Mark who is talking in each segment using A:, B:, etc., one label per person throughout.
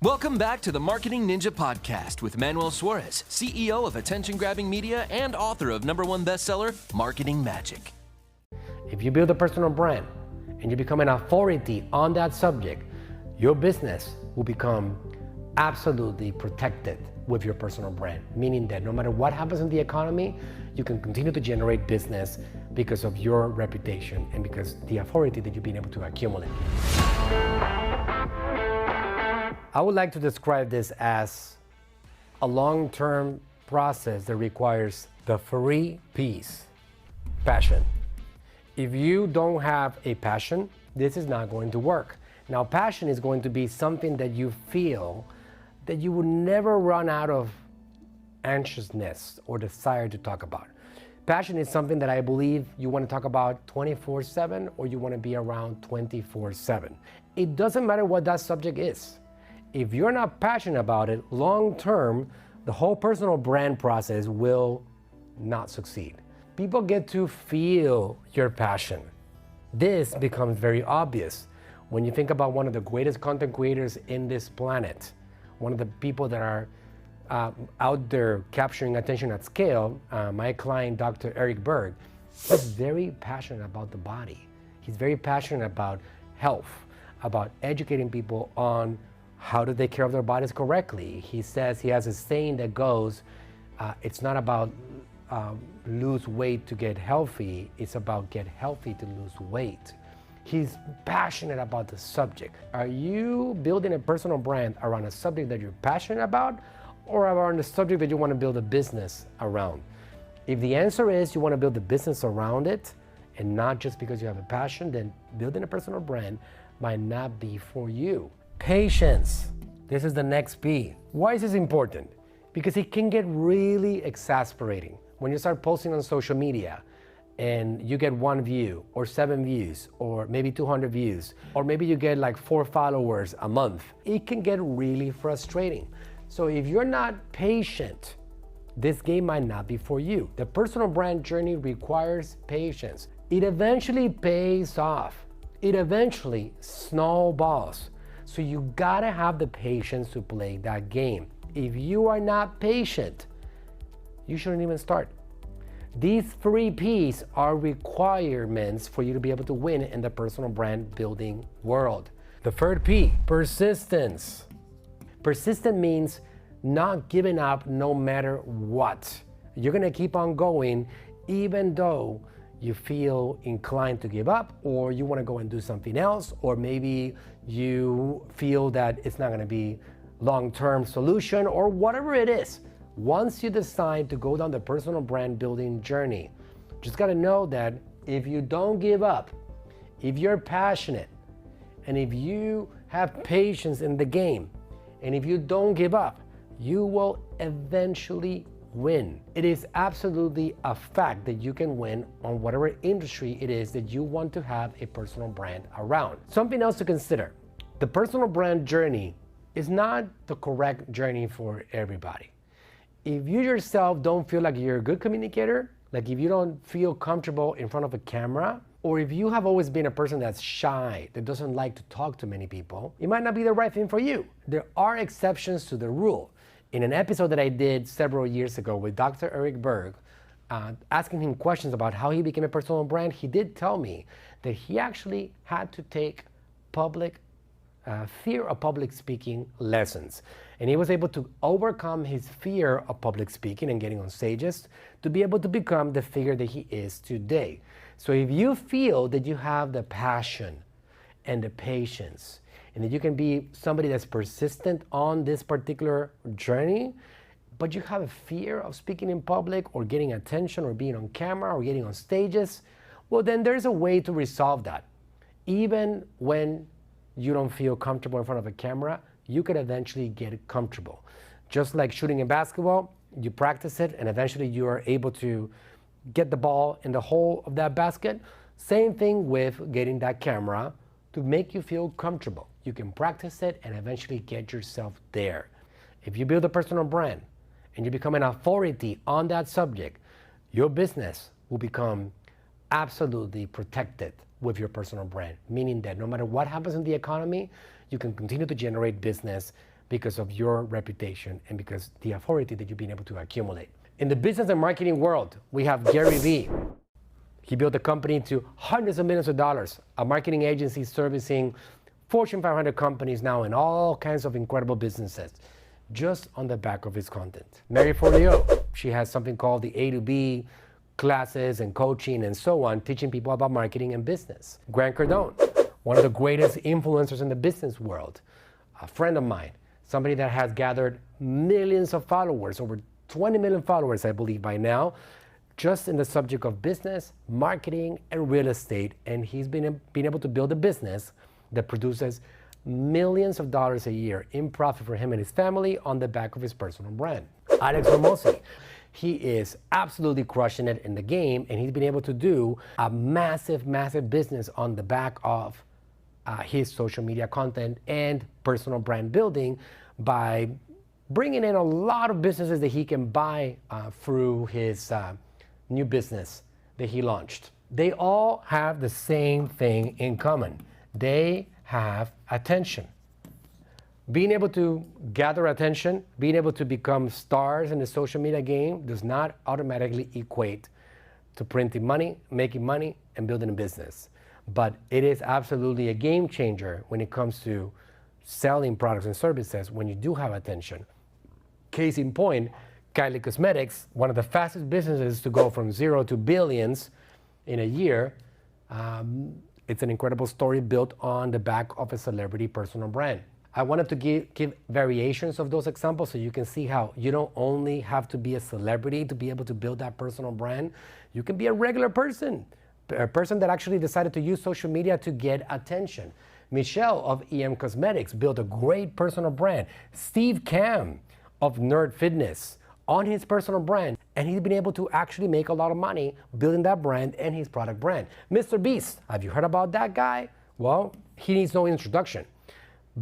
A: Welcome back to the Marketing Ninja Podcast with Manuel Suarez, CEO of attention-grabbing media and author of #1 bestseller, Marketing Magic.
B: If you build a personal brand and you become an authority on that subject, your business will become absolutely protected with your personal brand, meaning that no matter what happens in the economy, you can continue to generate business because of your reputation and because the authority that you've been able to accumulate. I would like to describe this as a long-term process that requires the 3 P's. Passion. If you don't have a passion, this is not going to work. Now, passion is going to be something that you feel that you will never run out of anxiousness or desire to talk about. Passion is something that I believe you want to talk about 24/7 or you want to be around 24/7. It doesn't matter what that subject is. If you're not passionate about it, long term, the whole personal brand process will not succeed. People get to feel your passion. This becomes very obvious when you think about one of the greatest content creators in this planet, one of the people that are out there capturing attention at scale, my client, Dr. Eric Berg. He's very passionate about the body. He's very passionate about health, about educating people on how to take care of their bodies correctly. He says he has a saying that goes, it's not about lose weight to get healthy, it's about get healthy to lose weight. He's passionate about the subject. Are you building a personal brand around a subject that you're passionate about or around a subject that you want to build a business around? If the answer is you want to build a business around it and not just because you have a passion, then building a personal brand might not be for you. Patience. This is the next P. Why is this important? Because it can get really exasperating when you start posting on social media and you get 1 view or 7 views or maybe 200 views, or maybe you get like 4 followers a month. It can get really frustrating. So if you're not patient, this game might not be for you. The personal brand journey requires patience. It eventually pays off. It eventually snowballs. So you gotta have the patience to play that game. If you are not patient, you shouldn't even start. These 3 P's are requirements for you to be able to win in the personal brand building world. The 3rd P, persistence. Persistent means not giving up no matter what. You're gonna keep on going even though you feel inclined to give up, or you wanna go and do something else, or maybe you feel that it's not gonna be long-term solution, or whatever it is. Once you decide to go down the personal brand building journey, just gotta know that if you don't give up, if you're passionate, and if you have patience in the game, and if you don't give up, you will eventually win. It is absolutely a fact that you can win on whatever industry it is that you want to have a personal brand around. Something else to consider. The personal brand journey is not the correct journey for everybody. If you yourself don't feel like you're a good communicator, like if you don't feel comfortable in front of a camera, or if you have always been a person that's shy, that doesn't like to talk to many people, it might not be the right thing for you. There are exceptions to the rule. In an episode that I did several years ago with Dr. Eric Berg, asking him questions about how he became a personal brand, he did tell me that he actually had to take fear of public speaking lessons. And he was able to overcome his fear of public speaking and getting on stages to be able to become the figure that he is today. So if you feel that you have the passion and the patience, and that you can be somebody that's persistent on this particular journey, but you have a fear of speaking in public or getting attention or being on camera or getting on stages, well, then there's a way to resolve that. Even when you don't feel comfortable in front of a camera, you could eventually get comfortable. Just like shooting in basketball, you practice it and eventually you are able to get the ball in the hole of that basket. Same thing with getting that camera to make you feel comfortable. You can practice it and eventually get yourself there. If you build a personal brand and you become an authority on that subject, your business will become absolutely protected with your personal brand, meaning that no matter what happens in the economy, you can continue to generate business because of your reputation and because the authority that you've been able to accumulate. In the business and marketing world, we have Gary Vee. He built a company to hundreds of millions of dollars, a marketing agency servicing Fortune 500 companies now in all kinds of incredible businesses, just on the back of his content. Mary Forleo, she has something called the A to B classes and coaching and so on, teaching people about marketing and business. Grant Cardone, one of the greatest influencers in the business world, a friend of mine, somebody that has gathered millions of followers, over 20 million followers, I believe by now, just in the subject of business, marketing, and real estate. And he's been able to build a business that produces millions of dollars a year in profit for him and his family on the back of his personal brand. Alex Hormozi, he is absolutely crushing it in the game, and he's been able to do a massive, massive business on the back of his social media content and personal brand building by bringing in a lot of businesses that he can buy through his new business that he launched. They all have the same thing in common. They have attention. Being able to gather attention, being able to become stars in the social media game does not automatically equate to printing money, making money, and building a business. But it is absolutely a game changer when it comes to selling products and services when you do have attention. Case in point, Kylie Cosmetics, one of the fastest businesses to go from zero to billions in a year. It's an incredible story built on the back of a celebrity personal brand. I wanted to give variations of those examples so you can see how you don't only have to be a celebrity to be able to build that personal brand. You can be a regular person, a person that actually decided to use social media to get attention. Michelle of EM Cosmetics built a great personal brand. Steve Cam of Nerd Fitness on his personal brand, and he's been able to actually make a lot of money building that brand and his product brand. Mr. Beast, have you heard about that guy? Well, he needs no introduction.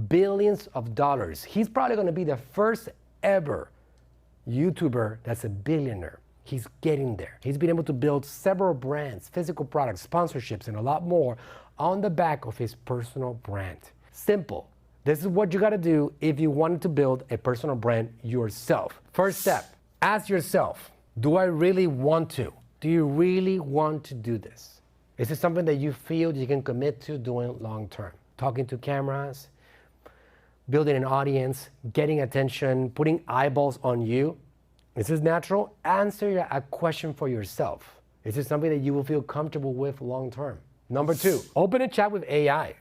B: Billions of dollars. He's probably gonna be the first ever YouTuber that's a billionaire. He's getting there. He's been able to build several brands, physical products, sponsorships, and a lot more on the back of his personal brand. Simple. This is what you gotta do if you want to build a personal brand yourself. First step, ask yourself, do I really want to? Do you really want to do this? Is this something that you feel you can commit to doing long term? Talking to cameras, building an audience, getting attention, putting eyeballs on you. Is this natural? Answer a question for yourself. Is this something that you will feel comfortable with long term? Number two, open a chat with AI.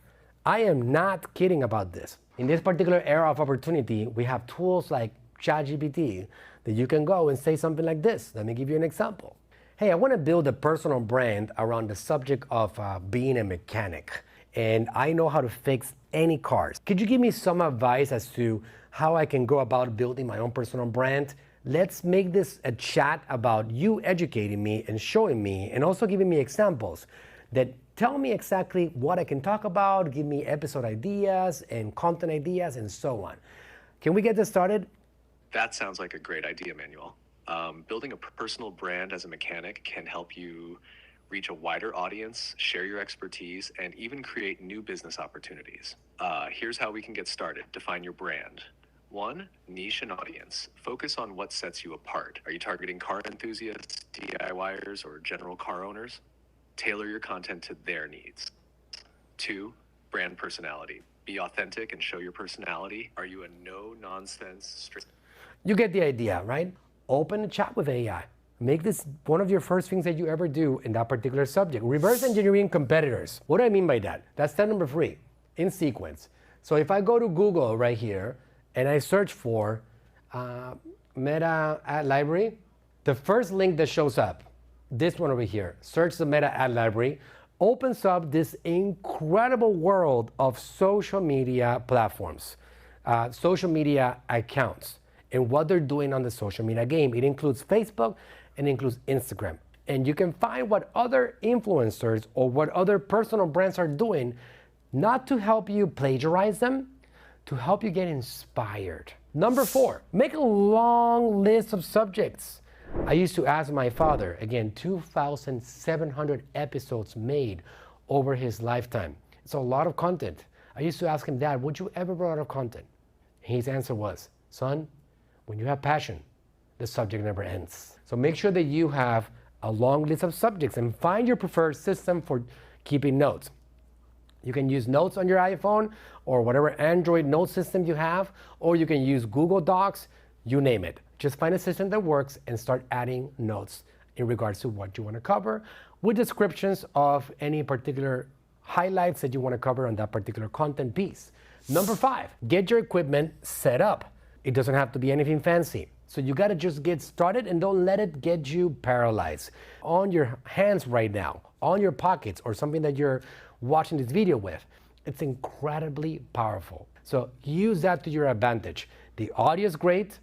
B: I am not kidding about this. In this particular era of opportunity, we have tools like ChatGPT that you can go and say something like this. Let me give you an example. Hey, I want to build a personal brand around the subject of being a mechanic, and I know how to fix any cars. Could you give me some advice as to how I can go about building my own personal brand? Let's make this a chat about you educating me and showing me and also giving me examples that tell me exactly what I can talk about, give me episode ideas and content ideas and so on. Can we get this started?
C: That sounds like a great idea, Manuel. Building a personal brand as a mechanic can help you reach a wider audience, share your expertise, and even create new business opportunities. Here's how we can get started. Define your brand. 1, niche and audience. Focus on what sets you apart. Are you targeting car enthusiasts, DIYers, or general car owners? Tailor your content to their needs. 2, brand personality. Be authentic and show your personality. Are you a no-nonsense,
B: You get the idea, right? Open a chat with AI. Make this one of your first things that you ever do in that particular subject. Reverse engineering competitors. What do I mean by that? That's step number 3, in sequence. So if I go to Google right here and I search for Meta Ad Library, the first link that shows up, this one over here, search the Meta Ad Library, opens up this incredible world of social media platforms, social media accounts, and what they're doing on the social media game. It includes Facebook and includes Instagram. And you can find what other influencers or what other personal brands are doing, not to help you plagiarize them, to help you get inspired. Number 4, make a long list of subjects. I used to ask my father, again, 2,700 episodes made over his lifetime. It's a lot of content. I used to ask him, Dad, would you ever run out of content? His answer was, son, when you have passion, the subject never ends. So make sure that you have a long list of subjects and find your preferred system for keeping notes. You can use notes on your iPhone or whatever Android note system you have, or you can use Google Docs, you name it. Just find a system that works and start adding notes in regards to what you want to cover with descriptions of any particular highlights that you want to cover on that particular content piece. Number 5, get your equipment set up. It doesn't have to be anything fancy. So you got to just get started and don't let it get you paralyzed. On your hands right now, on your pockets, or something that you're watching this video with, it's incredibly powerful. So use that to your advantage. The audio is great,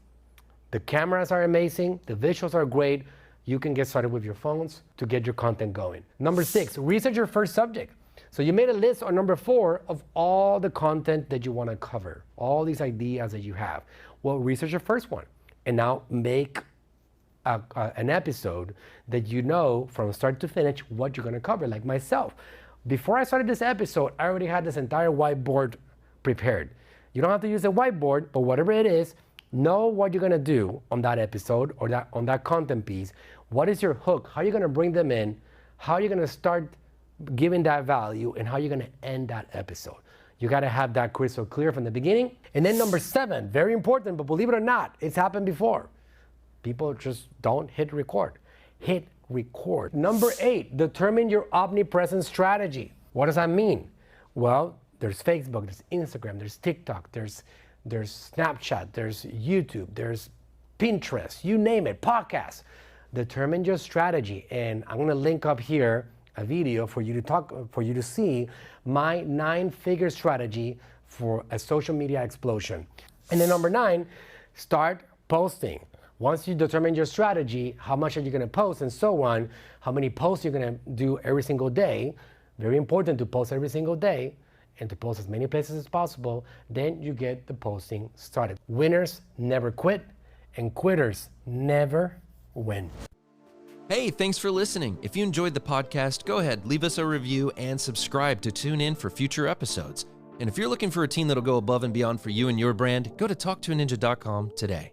B: the cameras are amazing, the visuals are great. You can get started with your phones to get your content going. Number 6, research your first subject. So you made a list on number 4 of all the content that you want to cover, all these ideas that you have. Well, research your first one. And now make an episode that you know from start to finish what you're going to cover. Like myself, before I started this episode, I already had this entire whiteboard prepared. You don't have to use a whiteboard, but whatever it is, know what you're going to do on that episode or on that content piece. What is your hook? How are you going to bring them in? How are you going to start giving that value, and how you're going to end that episode? You got to have that crystal clear from the beginning. And then number 7, very important, but believe it or not, it's happened before. People just don't hit record. Hit record. Number 8, determine your omnipresent strategy. What does that mean? Well, there's Facebook, there's Instagram, there's TikTok, there's Snapchat, there's YouTube, there's Pinterest, you name it, podcasts. Determine your strategy. And I'm going to link up here a video for you to see my 9-figure strategy for a social media explosion. And then number 9, start posting. Once you determine your strategy, how much are you going to post and so on, how many posts you're going to do every single day, very important to post every single day and to post as many places as possible, then you get the posting started. Winners never quit, and quitters never win.
A: Hey, thanks for listening. If you enjoyed the podcast, go ahead, leave us a review and subscribe to tune in for future episodes. And if you're looking for a team that'll go above and beyond for you and your brand, go to talktoaninja.com today.